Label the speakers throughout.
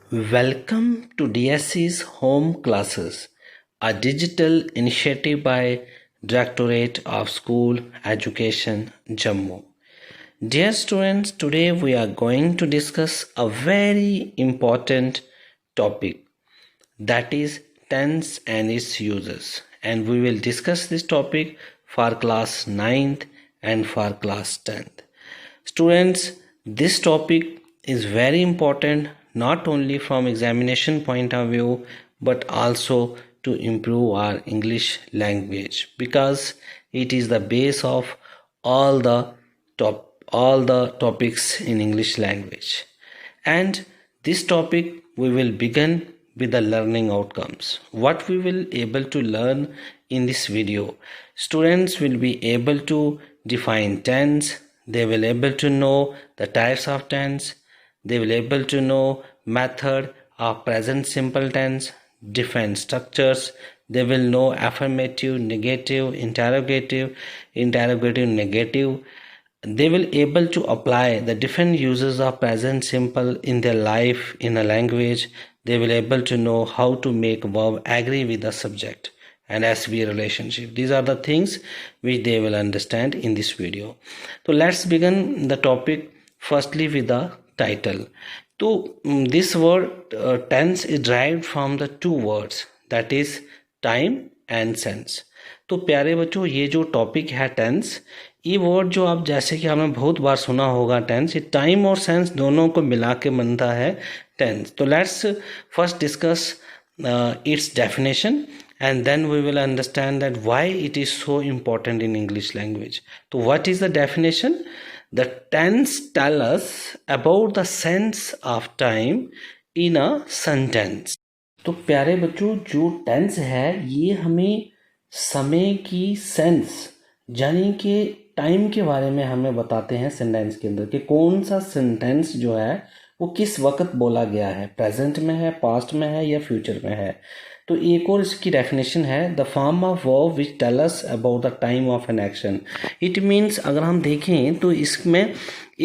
Speaker 1: Welcome to DSC's Home Classes, a digital initiative by Directorate of School Education, Jammu. Dear students, today we are going to discuss a very important topic, that is tense and its uses, and we will discuss this topic for class 9th and for class 10th. Students, this topic is very important not only from examination point of view but also to improve our English language, because it is the base of all the topics in English language. And this topic we will begin with the learning outcomes. What we will able to learn in this video, students will be able to define tense. They will able to know the types of tense. They will able to know method of present simple tense, different structures. They will know affirmative, negative, interrogative, negative. They will able to apply the different uses of present simple in their life in a language. They will able to know how to make verb agree with the subject and SB relationship. These are the things which they will understand in this video. So let's begin the topic firstly with the title. So this word tense is derived from the two words, that is time and sense. तो प्यारे बच्चों, ये जो topic है tense, ये word जो आप जैसे कि आपने बहुत बार सुना होगा टेंस, ये टाइम और सेंस दोनों को मिला के बनता है टेंस. तो let's first discuss its definition, and then we will understand that why it is so important in English language. So what is the definition? The tense tell us about the sense of time in a sentence. तो प्यारे बच्चों, जो tense है ये हमें समय की sense यानी कि टाइम के बारे में हमें बताते हैं सेंटेंस के अंदर कि कौन सा सेंटेंस जो है वो किस वक्त बोला गया है, प्रेजेंट में है, पास्ट में है या फ्यूचर में है. तो एक और इसकी डेफिनेशन है, the form of verb which tell us about the time of an action. It means अगर हम देखें तो इसमें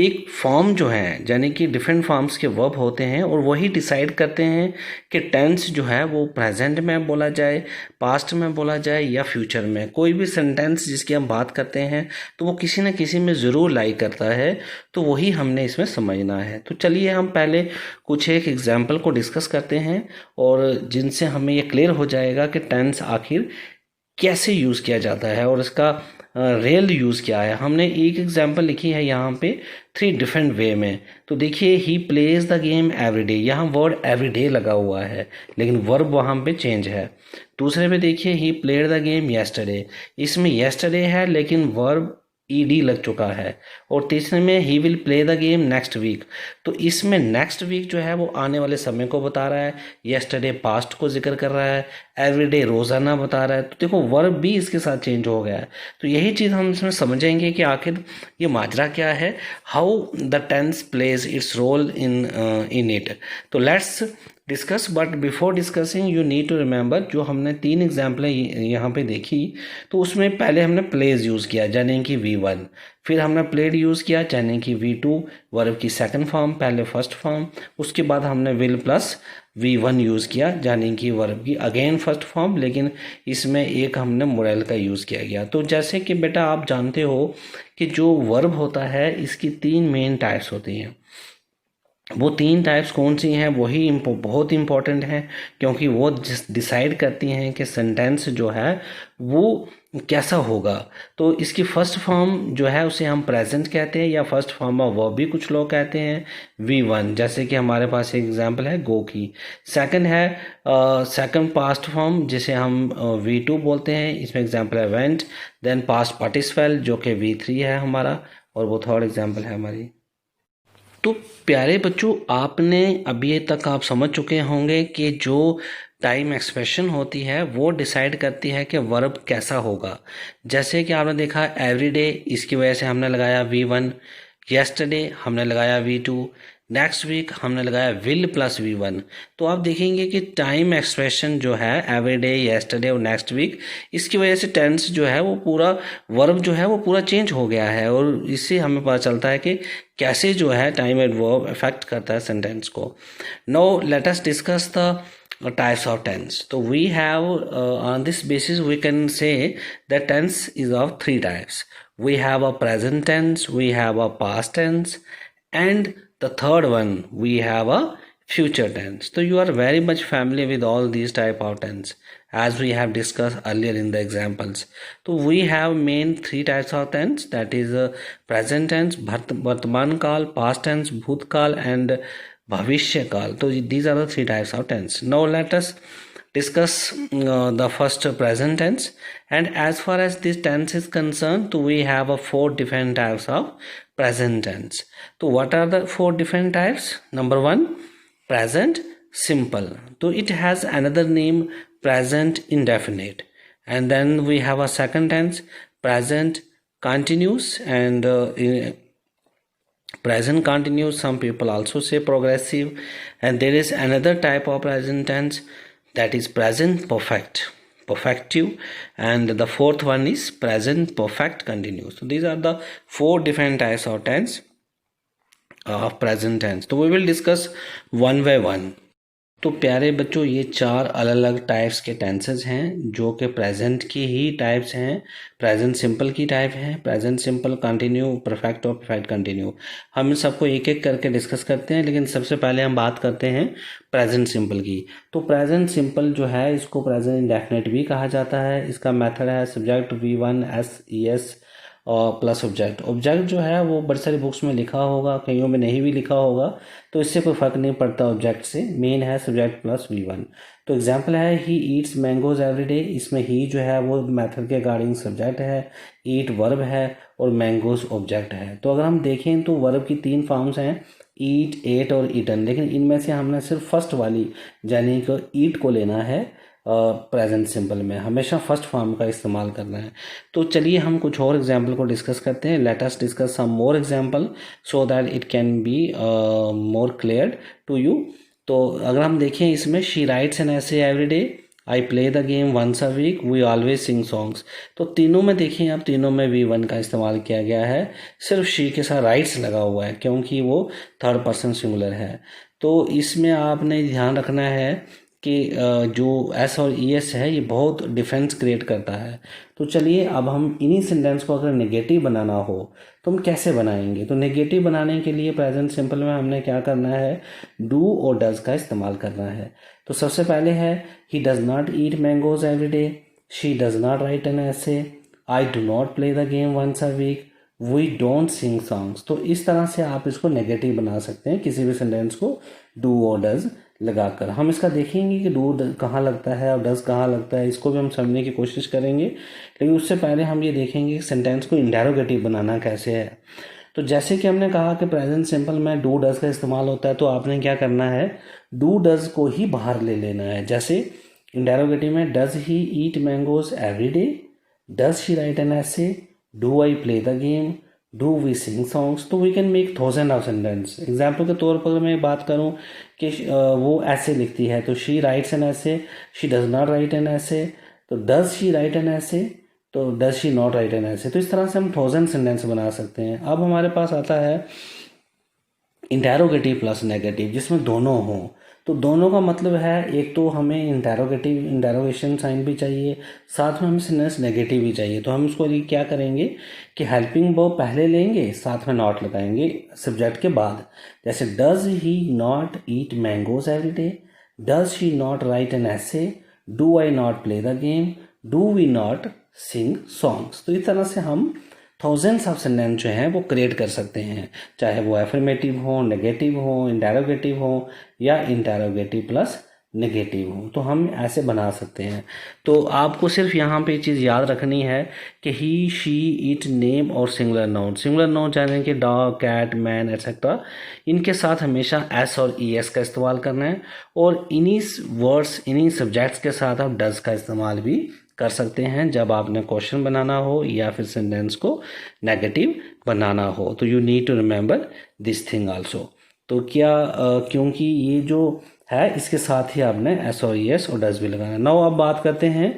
Speaker 1: एक फॉर्म जो है यानी कि डिफरेंट फॉर्म्स के वर्ब होते हैं और वही डिसाइड करते हैं कि टेंस जो है वो प्रेजेंट में बोला जाए, पास्ट में बोला जाए या फ्यूचर में. कोई भी सेंटेंस जिसकी हम बात करते हैं तो वो किसी न किसी में ज़रूर लाई करता है, तो वही हमने इसमें समझना है. तो चलिए हम पहले कुछ एक एग्जाम्पल को डिस्कस करते हैं और जिनसे हमें ये क्लियर हो जाएगा कि टेंस आखिर कैसे यूज़ किया जाता है और इसका रियल यूज़ क्या है. हमने एक एग्जांपल लिखी है यहाँ पे 3 डिफरेंट वे में. तो देखिए, he plays the game everyday, यहाँ वर्ड एवरीडे लगा हुआ है लेकिन वर्ब वहाँ पे चेंज है. दूसरे पे देखिए, he played the game yesterday, इसमें येस्टरडे है लेकिन वर्ब ईडी लग चुका है. और तीसरे में he will play the game next week, तो इसमें नेक्स्ट वीक जो है वो आने वाले समय को बता रहा है, येस्टरडे पास्ट को जिक्र कर रहा है, एवरीडे रोज़ाना बता रहा है. तो देखो वर्ब भी इसके साथ चेंज हो गया है. तो यही चीज़ हम इसमें समझेंगे कि आखिर ये माजरा क्या है, how the tense plays its role in it. तो let's discuss, but before discussing you need to remember, जो हमने 3 एग्जाम्पलें यहाँ पे देखी तो उसमें पहले हमने प्लेज यूज़ किया यानी कि V1, फिर हमने प्लेड यूज़ किया यानी कि V2, वर्ब की सेकंड फॉर्म, पहले फर्स्ट फॉर्म, उसके बाद हमने विल प्लस V1 यूज़ किया यानी कि वर्ब की अगेन फर्स्ट फॉर्म, लेकिन इसमें एक हमने मोरल का यूज़ किया गया. तो जैसे कि बेटा आप जानते हो कि जो वर्ब होता है इसकी 3 मेन टाइप्स होती हैं. वो 3 टाइप्स कौन सी हैं वही बहुत इंपॉर्टेंट हैं, क्योंकि वो डिसाइड करती हैं कि सेंटेंस जो है वो कैसा होगा. तो इसकी फर्स्ट फॉर्म जो है उसे हम प्रेजेंट कहते हैं या फर्स्ट फॉर्म ऑफ वर्ब भी कुछ लोग कहते हैं V1, जैसे कि हमारे पास एक एग्जांपल है गो की. सेकंड है सेकंड पास्ट फॉर्म जिसे हम V2 बोलते हैं, इसमें एग्जांपल है वेंट. देन पास्ट पार्टिसिपल जो कि V3 है हमारा, और वो थर्ड एग्जांपल है हमारी. तो प्यारे बच्चों, आपने अभी तक आप समझ चुके होंगे कि जो टाइम एक्सप्रेशन होती है वो डिसाइड करती है कि वर्ब कैसा होगा. जैसे कि आपने देखा एवरीडे, इसकी वजह से हमने लगाया V1, येस्टरडे हमने लगाया V2, नेक्स्ट वीक हमने लगाया विल प्लस V1। तो आप देखेंगे कि टाइम एक्सप्रेशन जो है एवरीडे, येस्टरडे और नेक्स्ट वीक, इसकी वजह से टेंस जो है वो पूरा वर्ब जो है वो पूरा चेंज हो गया है, और इससे हमें पता चलता है कि कैसे जो है टाइम एंड वर्ब अफेक्ट करता है सेंटेंस को। Now let us discuss the types of tense. So we have on this basis we can say that tense is of three types. We have a present tense, we have a past tense, and the third one we have a future tense. So you are very much familiar with all these type of tense as we have discussed earlier in the examples. So we have main three types of tense, that is present tense, vartaman kal, past tense, bhutkal, and bhavishya kal. So these are the three types of tense. Now let us discuss the first present tense. And as far as this tense is concerned, so we have a four different types of present tense. So what are the four different types? Number one, present simple. So it has another name, present indefinite. And then we have a second tense, present continuous, and present continuous, some people also say progressive. And there is another type of present tense, that is present perfect, perfective, and the fourth one is present perfect continuous. So these are the four different types of tense of present tense. So we will discuss one by one. तो प्यारे बच्चों, ये चार अलग अलग types के tenses हैं जो कि प्रेजेंट की ही टाइप्स हैं। प्रेजेंट सिंपल की टाइप है, प्रेजेंट सिंपल कंटिन्यू, परफेक्ट और परफेक्ट कंटिन्यू। हम इन सबको एक एक करके डिस्कस करते हैं, लेकिन सबसे पहले हम बात करते हैं प्रेजेंट सिंपल की। तो प्रेजेंट सिंपल जो है इसको प्रेजेंट इंडेफिनिट भी कहा जाता है। इसका मेथड है सब्जेक्ट V1 SES और प्लस ऑब्जेक्ट। ऑब्जेक्ट जो है वो बड़ी सारी बुक्स में लिखा होगा, कईयों में नहीं भी लिखा होगा, तो इससे कोई फ़र्क नहीं पड़ता ऑब्जेक्ट से। मेन है सब्जेक्ट प्लस V1। तो एग्जांपल है ही ईट्स मैंगोज एवरीडे। इसमें ही जो है वो मेथड के अकॉर्डिंग सब्जेक्ट है, ईट वर्ब है और मैंगोज ऑब्जेक्ट है। तो अगर हम देखें तो वर्ब की तीन फॉर्म्स हैं, ईट, एट और ईटन, लेकिन इनमें से हमने सिर्फ फर्स्ट वाली यानी कि ईट को लेना है। प्रेजेंट सिंपल में हमेशा फर्स्ट फॉर्म का इस्तेमाल करना है। तो चलिए हम कुछ और एग्जाम्पल को डिस्कस करते हैं। Let us discuss some more example so that it can be more clear to you. तो अगर हम देखें इसमें, she writes an essay every day, I play the game once a week, we always sing songs. तो तीनों में देखिए आप, तीनों में V1 का इस्तेमाल किया गया है, सिर्फ शी के साथ राइट्स लगा हुआ है क्योंकि वो थर्ड पर्सन सिंगुलर है। तो इसमें आपने ध्यान रखना है कि जो S और ES है ये बहुत डिफरेंस क्रिएट करता है। तो चलिए अब हम इन्हीं सेंटेंस को अगर नेगेटिव बनाना हो तो हम कैसे बनाएंगे। तो नेगेटिव बनाने के लिए प्रेजेंट सिंपल में हमने क्या करना है, डू और डज का इस्तेमाल करना है। तो सबसे पहले है he does not eat mangoes every day, she does not write an essay, I do not play the game once a week, we don't sing songs. तो इस तरह से आप इसको नेगेटिव बना सकते हैं, किसी भी सेंटेंस को डू और डज लगाकर। हम इसका देखेंगे कि डू कहाँ लगता है और डज कहाँ लगता है, इसको भी हम समझने की कोशिश करेंगे। लेकिन उससे पहले हम ये देखेंगे कि सेंटेंस को इंडेरोगेटिव बनाना कैसे है। तो जैसे कि हमने कहा कि प्रेजेंट सिंपल में डू डज का इस्तेमाल होता है, तो आपने क्या करना है, डू डज को ही बाहर ले लेना है। जैसे इंडेरोगेटिव में does he eat mangoes every day, does she write an essay, do I play the game, do we sing songs. तो we can make thousand of sentence. Example के तौर पर मैं बात करूं कि वो ऐसे लिखती है, तो she writes an essay, she does not write an essay, तो does she write an essay, तो does she not write an essay. तो इस तरह से हम 1000 सेंटेंस बना सकते हैं। अब हमारे पास आता है इंटेरोगेटिव प्लस नेगेटिव, जिसमें दोनों हों। तो दोनों का मतलब है, एक तो हमें इंटेरोगेशन साइन भी चाहिए, साथ में हमें सेंटेंस नेगेटिव भी चाहिए। तो हम इसको क्या करेंगे कि हेल्पिंग वर्ब पहले लेंगे, साथ में नॉट लगाएंगे सब्जेक्ट के बाद। जैसे does he not eat mangoes every day, does she not write an essay, do I not play the game, do we not sing songs. तो इस तरह से हम थाउजेंड्स ऑफ सेंटेंस जो हैं वो क्रिएट कर सकते हैं, चाहे वो एफर्मेटिव हो, नेगेटिव हो, इंटेरोगेटिव हो या इंटेरोगेटिव प्लस नेगेटिव हो। तो हम ऐसे बना सकते हैं। तो आपको सिर्फ यहाँ पे चीज़ याद रखनी है कि ही, शी, इट, नेम और सिंगुलर नाउन। सिंगुलर नाउन चाहे कि डॉग, कैट, मैन एट्सेट्रा, इनके साथ हमेशा S और ES का इस्तेमाल करना है। और इन्हीं वर्ड्स, इन्हीं सब्जेक्ट्स के साथ आप डज का इस्तेमाल भी कर सकते हैं जब आपने क्वेश्चन बनाना हो या फिर सेंटेंस को नेगेटिव बनाना हो। तो you need to remember this thing also. तो क्या क्योंकि ये जो है इसके साथ ही आपने एस और एस और डज भी लगाना। नाउ अब बात करते हैं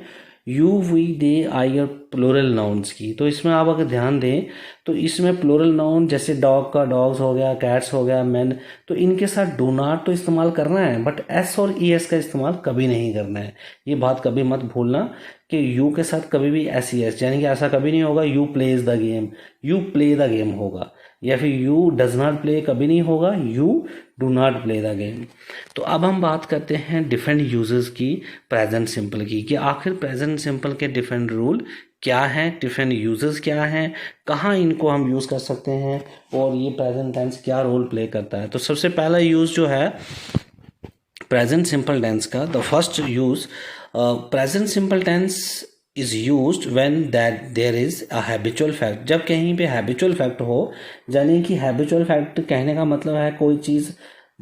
Speaker 1: यू वी दे आई और प्लूरल नाउन्स की। तो इसमें आप अगर ध्यान दें तो इसमें प्लूरल नाउन जैसे डॉग का डॉग्स हो गया, कैट्स हो गया, मैन, तो इनके साथ डू नॉट तो इस्तेमाल करना है, बट एस और ई एस का इस्तेमाल कभी नहीं करना है। ये बात कभी मत भूलना कि यू के साथ कभी भी एस ई एस, यानी कि ऐसा कभी नहीं होगा you plays the game, you play the game होगा, या फिर यू डज नॉट प्ले कभी नहीं होगा, you do not play the game. तो अब हम बात करते हैं डिफरेंट यूजेस की प्रेजेंट सिंपल की, कि आखिर प्रेजेंट सिंपल के डिफरेंट रूल क्या हैं, डिफरेंट यूजेस क्या हैं, कहाँ इनको हम यूज़ कर सकते हैं, और ये प्रेजेंट टेंस क्या रोल प्ले करता है। तो सबसे पहला यूज़ जो है प्रेजेंट सिंपल टेंस का, the first use, present simple tense is used when that there is a habitual fact. जब कहीं पे हैबिचुअल फैक्ट हो, यानी कि हैबिचुअल फैक्ट कहने का मतलब है कोई चीज़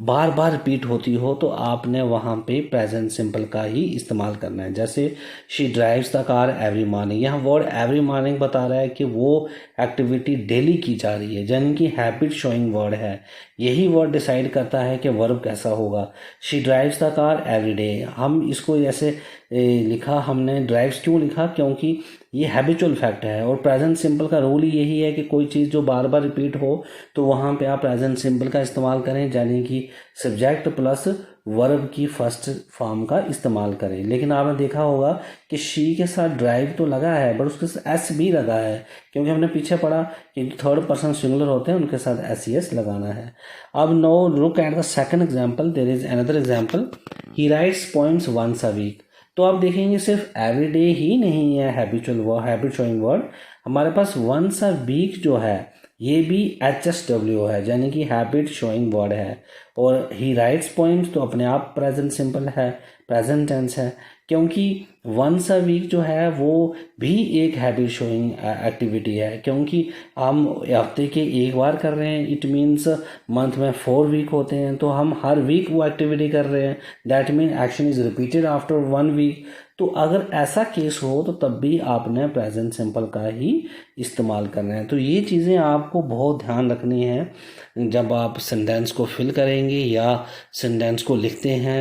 Speaker 1: बार बार रिपीट होती हो, तो आपने वहाँ पे प्रेजेंट सिंपल का ही इस्तेमाल करना है। जैसे she drives the car every morning, यहाँ वर्ड एवरी मॉर्निंग बता रहा है कि वो एक्टिविटी डेली की जा रही है, यानी कि हैबिट शोइंग वर्ड है। यही वर्ड डिसाइड करता है कि वर्ब कैसा होगा। She drives the car every day, हम इसको ऐसे लिखा हमने, ड्राइव्स क्यों लिखा, क्योंकि ये हैबिचुअल फैक्ट है। और प्रेजेंट सिंपल का रूल ही यही है कि कोई चीज़ जो बार बार रिपीट हो तो वहाँ पे आप प्रेजेंट सिंपल का इस्तेमाल करें, यानी कि सब्जेक्ट प्लस वर्ब की फर्स्ट फॉर्म का इस्तेमाल करें। लेकिन आपने देखा होगा कि शी के साथ ड्राइव तो लगा है, बट उसके साथ एस भी लगा है, क्योंकि हमने पीछे पढ़ा कि थर्ड पर्सन सिंगुलर होते हैं उनके साथ एस ई एस लगाना है। अब now look at the second example, there is another example, he writes poems once a week. तो आप देखेंगे सिर्फ एवरीडे ही नहीं है habitual word, habit showing word, हमारे पास वंस अ वीक जो है ये भी HSW है, यानी कि हैबिट शोइंग वर्ड है। और ही राइट्स पोइम्स तो अपने आप प्रेजेंट सिंपल है, प्रेजेंट टेंस है, क्योंकि वंस अ वीक जो है वो भी एक हैबिट शोइंग एक्टिविटी है, क्योंकि हम हफ्ते के एक बार कर रहे हैं, इट मीन्स मंथ में 4 वीक होते हैं, तो हम हर वीक वो एक्टिविटी कर रहे हैं, that mean action is repeated after 1 week. तो अगर ऐसा केस हो तो तब भी आपने प्रेजेंट सिंपल का ही इस्तेमाल करना है। तो ये चीज़ें आपको बहुत ध्यान रखनी है जब आप सेंटेंस को फिल करेंगे या सेंटेंस को लिखते हैं।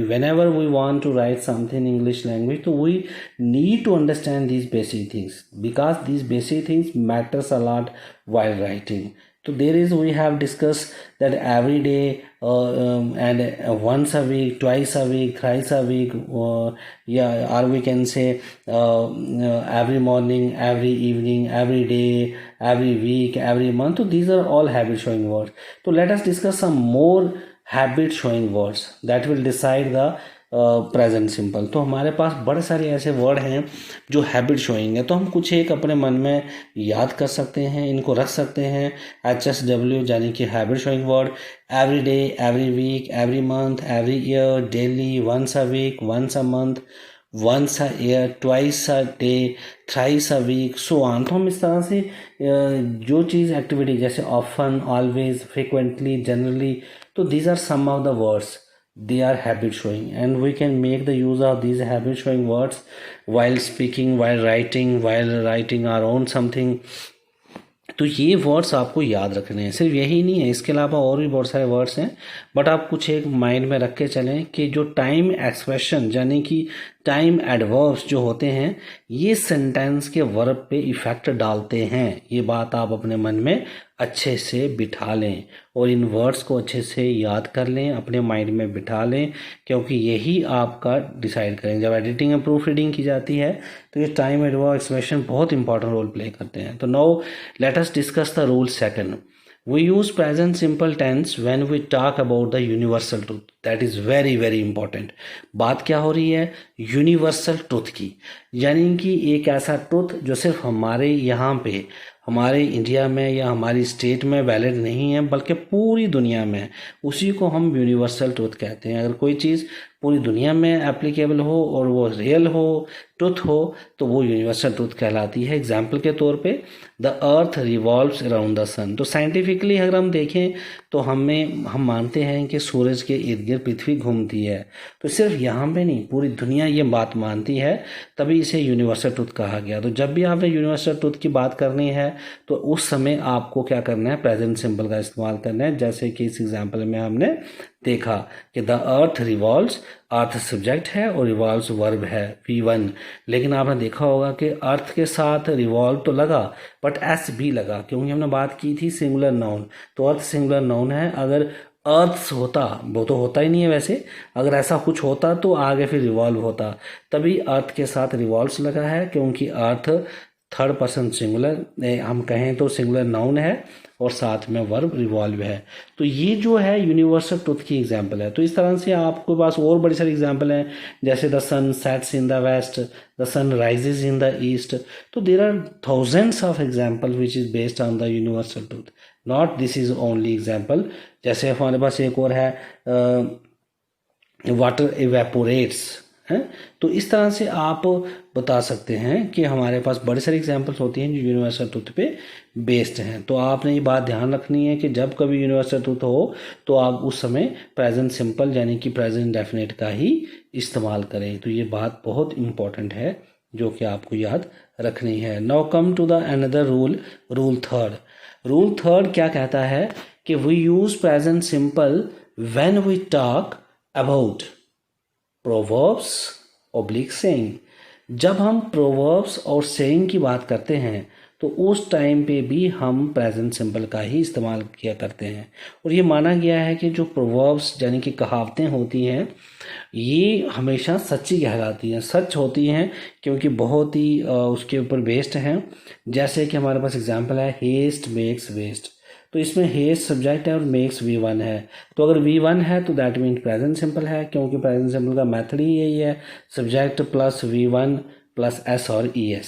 Speaker 1: whenever we want to write something in English language, तो we need to understand these basic things, because these basic things matters a lot while writing. So there is, we have discussed that every day and once a week, twice a week, thrice a week, yeah, or we can say every morning, every evening, every day, every week, every month. So these are all habit showing words. So let us discuss some more habit showing words that will decide the present simple. तो हमारे पास बड़े सारे ऐसे word हैं जो habit showing है, तो हम कुछ एक अपने मन में याद कर सकते हैं, इनको रख सकते हैं। HSW यानी कि habit showing word, every day, every week, every month, every year, daily, once a week, once a month, once a year, twice a day, thrice a week, so on. तो हम इस तरह से जो चीज़ एक्टिविटी जैसे ऑफन, ऑलवेज, फ्रिक्वेंटली, जनरली, तो these are some of the words, they are habit showing, and we can make the use of these habit showing words while speaking, while writing our own something। तो ये words आपको याद रखने हैं, सिर्फ यही नहीं है, इसके अलावा और भी बहुत सारे वर्ड्स हैं, बट आप कुछ एक माइंड में रख के चलें कि जो टाइम एक्सप्रेशन यानी कि टाइम एडवर्ब्स जो होते हैं ये सेंटेंस के वर्ब पे इफ़ेक्ट डालते हैं। ये बात आप अपने मन में अच्छे से बिठा लें और इन वर्ड्स को अच्छे से याद कर लें, अपने माइंड में बिठा लें, क्योंकि यही आपका डिसाइड करें। जब एडिटिंग एंड प्रूफ रीडिंग की जाती है तो ये टाइम एडवर्ब एक्सप्रेशन बहुत इंपॉर्टेंट रोल प्ले करते हैं। तो now let us discuss the rule second. We use present simple tense when we talk about the universal truth. That is very very important. बात क्या हो रही है? यूनिवर्सल ट्रुथ की, यानी कि एक ऐसा ट्रुथ जो सिर्फ हमारे यहाँ पे, हमारे इंडिया में या हमारी स्टेट में वैलिड नहीं है, बल्कि पूरी दुनिया में, उसी को हम यूनिवर्सल ट्रुथ कहते हैं। अगर कोई चीज़ पूरी दुनिया में एप्लीकेबल हो और वो रियल हो, ट्रुथ हो, तो वो यूनिवर्सल ट्रुथ कहलाती है। एग्जाम्पल के तौर पे the earth revolves around the sun. तो साइंटिफिकली अगर हम देखें तो हम मानते हैं कि सूरज के इर्द गिर्द पृथ्वी घूमती है। तो सिर्फ यहाँ पे नहीं, पूरी दुनिया ये बात मानती है, तभी इसे यूनिवर्सल ट्रुथ कहा गया। तो जब भी आपने यूनिवर्सल ट्रुथ की बात करनी है तो उस समय आपको क्या करना है, प्रेजेंट सिंपल का इस्तेमाल करना है। जैसे कि इस एग्जाम्पल में हमने देखा कि the earth revolves, earth subject है और रिवॉल्व्स वर्ब है V1। लेकिन आपने देखा होगा कि अर्थ के साथ रिवॉल्व तो लगा बट एस भी लगा, क्योंकि हमने बात की थी सिंगुलर नाउन। तो अर्थ सिंगुलर नाउन है, अगर अर्थ्स होता, वो तो होता ही नहीं है वैसे, अगर ऐसा कुछ होता तो आगे फिर रिवॉल्व होता, तभी अर्थ के साथ रिवॉल्व्स लगा है, क्योंकि अर्थ थर्ड पर्सन सिंगुलर हम कहें तो सिंगुलर नाउन है और साथ में वर्ब रिवॉल्व है। तो ये जो है यूनिवर्सल ट्रुथ की एग्जांपल है। तो इस तरह से आपके पास और बड़ी सारी एग्जांपल हैं, जैसे the sun sets in the west, the sun rises in the east. तो there are thousands of example which is based on the universal truth, not this is only example. जैसे हमारे पास एक और है वाटर इवेपोरेट्स है। तो इस तरह से आप बता सकते हैं कि हमारे पास बड़ी सारी एग्जांपल्स होती हैं जो यूनिवर्सल ट्रुथ पे बेस्ड हैं। तो आपने ये बात ध्यान रखनी है कि जब कभी यूनिवर्सल ट्रुथ हो तो आप उस समय प्रेजेंट सिंपल यानी कि प्रेजेंट डेफिनेट का ही इस्तेमाल करें। तो ये बात बहुत इंपॉर्टेंट है जो कि आपको याद रखनी है। Now come to the another rule, rule third. Rule third क्या कहता है कि we use present simple when we talk about proverbs oblique saying. जब हम प्रोवर्ब्स और सेइंग की बात करते हैं तो उस टाइम पे भी हम प्रेजेंट सिंपल का ही इस्तेमाल किया करते हैं। और ये माना गया है कि जो प्रोवर्ब्स यानी कि कहावतें होती हैं ये हमेशा सच्ची कहलाती हैं, सच होती हैं, क्योंकि बहुत ही उसके ऊपर बेस्ड हैं। जैसे कि हमारे पास एग्जांपल है हेस्ट मेक्स वेस्ट। तो इसमें हेस्ट सब्जेक्ट है और मेक्स V1 है। तो अगर V1 है तो दैट मीन प्रेजेंट सिंपल है, क्योंकि प्रेजेंट सिंपल का मेथड ही यही है, subject plus V1 plus S और ES।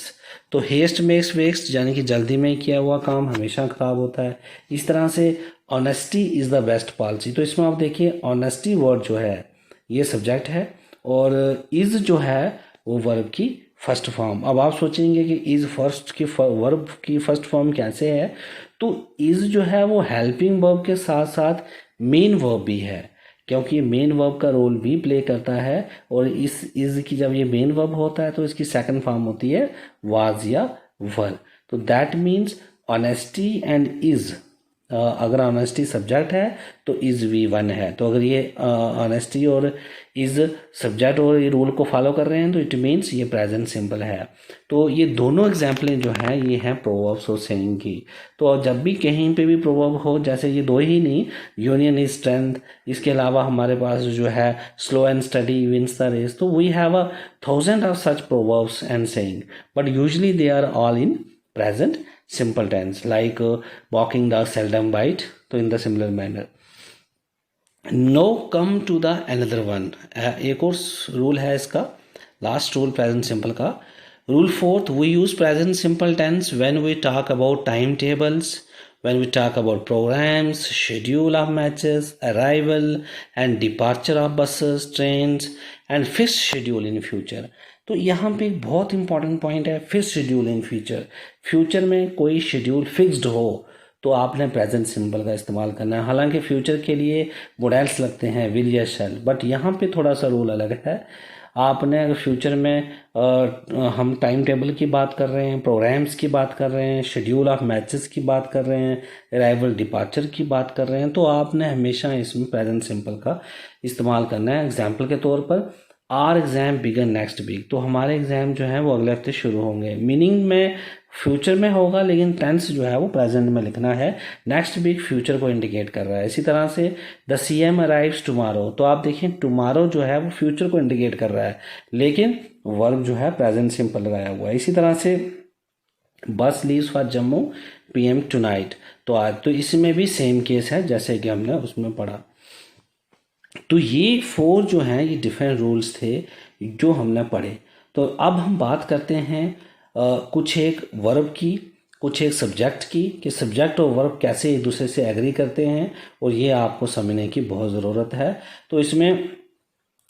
Speaker 1: तो हेस्ट मेक्स वेस्ट यानी कि जल्दी में किया हुआ काम हमेशा खराब होता है। इस तरह से honesty is the best policy. तो इसमें आप देखिए ऑनेस्टी वर्ड जो है ये सब्जेक्ट है और इज़ जो है वो वर्ब की फर्स्ट फॉर्म। अब आप सोचेंगे कि इज़ फर्स्ट की वर्ब की फर्स्ट फॉर्म कैसे है, तो इज़ जो है वो हेल्पिंग वर्ब के साथ साथ मेन वर्ब भी है, क्योंकि मेन वर्ब का रोल भी प्ले करता है। और इस इज़ की जब ये मेन वर्ब होता है तो इसकी सेकंड फॉर्म होती है वाज या वर। तो that means honesty and is, अगर ऑनेस्टी सब्जेक्ट है तो इज़ V1 है। तो अगर ये ऑनेस्टी और इज़ सब्जेक्ट और ये रूल को फॉलो कर रहे हैं तो इट मीन्स ये प्रेजेंट सिंपल है। तो ये दोनों एग्जाम्पलें जो हैं ये हैं प्रोवर्ब्स और सेइंग की। तो जब भी कहीं पे भी प्रोवर्ब हो, जैसे ये दो ही नहीं, यूनियन इज स्ट्रेंथ, इसके अलावा हमारे पास जो है slow and steady wins the race. तो we have a thousand of such proverbs and saying, but usually they are all in present simple tense, like walking dog seldom bite, तो in the similar manner. Now come to the another one, एक और rule है इसका, last rule present simple का। Rule fourth, we use present simple tense when we talk about timetables, when we talk about programs, schedule of matches, arrival and departure of buses, trains and fixed schedule in future। तो यहाँ पे एक बहुत important point है, fixed schedule in future. Future में कोई schedule fixed हो तो आपने प्रेजेंट सिंपल का इस्तेमाल करना है। हालांकि फ्यूचर के लिए मोडेल्स लगते हैं विल या शैल, बट यहाँ पे थोड़ा सा रूल अलग है। आपने अगर फ्यूचर में हम टाइम टेबल की बात कर रहे हैं, प्रोग्राम्स की बात कर रहे हैं, शेड्यूल ऑफ मैचेस की बात कर रहे हैं, अराइवल डिपार्चर की बात कर रहे हैं, तो आपने हमेशा इसमें प्रेजेंट सिंपल का इस्तेमाल करना है। एग्जाम्पल के तौर पर our exam begin next week, तो हमारे एग्ज़ाम जो है वो अगले हफ्ते शुरू होंगे। मीनिंग में फ्यूचर में होगा लेकिन टेंस जो है वो प्रेजेंट में लिखना है। नेक्स्ट वीक फ्यूचर को इंडिकेट कर रहा है। इसी तरह से द CM अराइव्स टुमारो, तो आप देखिए टुमारो जो है वो फ्यूचर को इंडिकेट कर रहा है लेकिन वर्ब जो है प्रेजेंट सिंपल लगाया हुआ है। इसी तरह से बस leaves for Jammu PM tonight, तो आज तो इसमें भी सेम केस है जैसे कि हमने उसमें पढ़ा। तो ये 4 जो हैं ये डिफरेंट रूल्स थे जो हमने पढ़े। तो अब हम बात करते हैं कुछ एक वर्ब की, कुछ एक सब्जेक्ट की, कि सब्जेक्ट और वर्ब कैसे एक दूसरे से एग्री करते हैं, और ये आपको समझने की बहुत ज़रूरत है। तो इसमें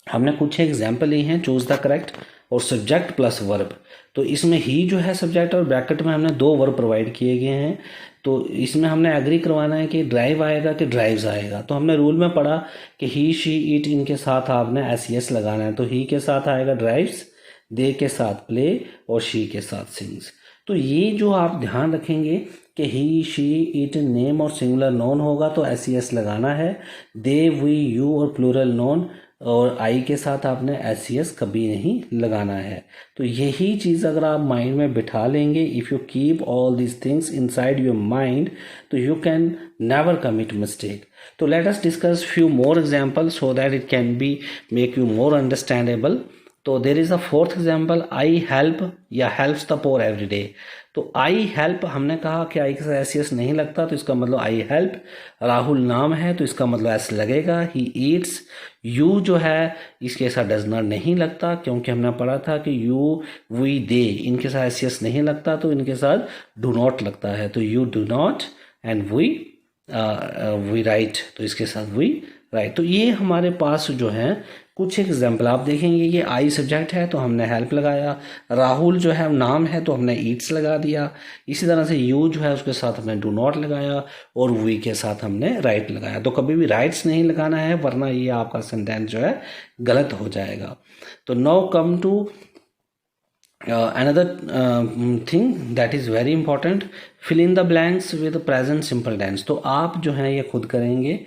Speaker 1: हमने कुछ एग्जाम्पल ली हैं, चूज द करेक्ट और सब्जेक्ट प्लस वर्ब। तो इसमें ही जो है सब्जेक्ट और ब्रैकेट में हमने 2 वर्ब प्रोवाइड किए गए हैं। तो इसमें हमने एग्री करवाना है कि ड्राइव आएगा कि ड्राइव्स आएगा। तो हमने रूल में पढ़ा कि ही शी इट इनके साथ आपने एस लगाना है। तो ही के साथ आएगा ड्राइव्स, दे के साथ प्ले और शी के साथ सिंग्स। तो ये जो आप ध्यान रखेंगे कि ही शी इट नेम और सिंगुलर नोन होगा तो एस लगाना है। दे वी यू और प्लूरल नोन और आई के साथ आपने एस कभी नहीं लगाना है। तो यही चीज़ अगर आप माइंड में बिठा लेंगे, if you keep all these things inside your mind, तो you can never commit mistake. तो let us discuss few more example so that it can be make you more understandable. तो there is a fourth example, I help या helps the poor every day. तो I help हमने कहा कि आई के साथ S नहीं लगता, तो इसका मतलब आई हेल्प। राहुल नाम है तो इसका मतलब एस लगेगा। ही ईट्स, यू जो है इसके साथ डज नॉट नहीं लगता, क्योंकि हमने पढ़ा था कि यू वी दे इनके साथ एस नहीं लगता, तो इनके साथ डू नॉट लगता है। तो you do not and we write, तो इसके साथ वी राइट। तो ये हमारे पास जो है कुछ एग्जाम्पल आप देखेंगे कि आई सब्जेक्ट है तो हमने हेल्प लगाया, राहुल जो है नाम है तो हमने ईट्स लगा दिया, इसी तरह से यू जो है उसके साथ हमने डू नॉट लगाया और वी के साथ हमने राइट लगाया। तो कभी भी राइट्स नहीं लगाना है, वरना ये आपका सेंटेंस जो है गलत हो जाएगा। तो now come to another thing that is very important, fill in the blanks with present simple tense। तो आप जो है ये खुद करेंगे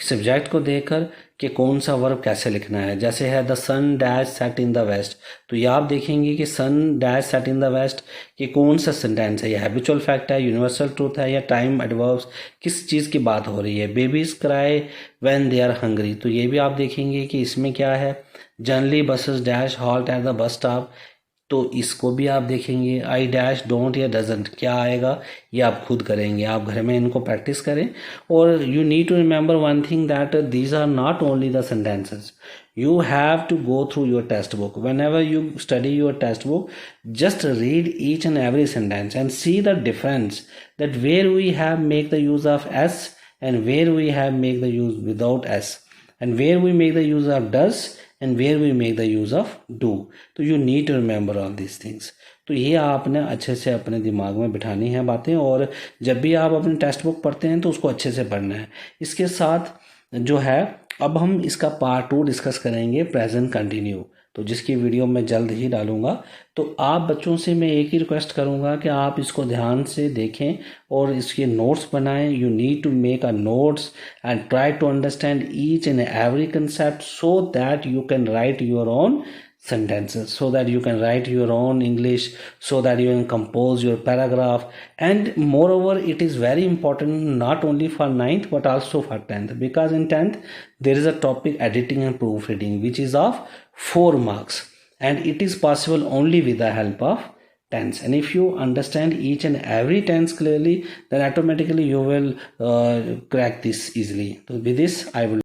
Speaker 1: सब्जेक्ट को देखकर कि कौन सा वर्ब कैसे लिखना है। जैसे है the sun dash set in the west, तो ये आप देखेंगे कि sun dash set in the west कि कौन सा सेंटेंस है, ये हैबिचुअल फैक्ट है, यूनिवर्सल ट्रूथ है या टाइम एडवर्ब्स, किस चीज़ की बात हो रही है। Babies cry when they are hungry, तो ये भी आप देखेंगे कि इसमें क्या है। Generally buses dash halt at the bus stop, तो इसको भी आप देखेंगे। आई डैश डोंट या डजंट क्या आएगा ये आप खुद करेंगे, आप घर में इनको प्रैक्टिस करें। और you need to remember one thing that these are not only the sentences, you have to go through your text book. Whenever you study your text book, just read each and every sentence and see the difference, that where we have make the use of s and where we have make the use without s, and where we make the use of does and where we make the use of do. तो you need to remember all these things. तो ये आपने अच्छे से अपने दिमाग में बिठानी है बातें, और जब भी आप अपनी टेक्स्ट बुक पढ़ते हैं तो उसको अच्छे से पढ़ना है। इसके साथ जो है अब हम इसका पार्ट 2 डिस्कस करेंगे, प्रेजेंट कंटिन्यू, तो जिसकी वीडियो मैं जल्द ही डालूंगा। तो आप बच्चों से मैं एक ही रिक्वेस्ट करूंगा कि आप इसको ध्यान से देखें और इसके नोट्स बनाएं। You need to make a notes and try to understand each and every concept so that you can write your own sentences, so that you can write your own English, so that you can compose your paragraph. And moreover, it is very important not only for 9th but also for 10th, because in 10th there is a topic editing and proofreading which is of 4 marks, and it is possible only with the help of tense. And if you understand each and every tense clearly, then automatically you will crack this easily. So with this I will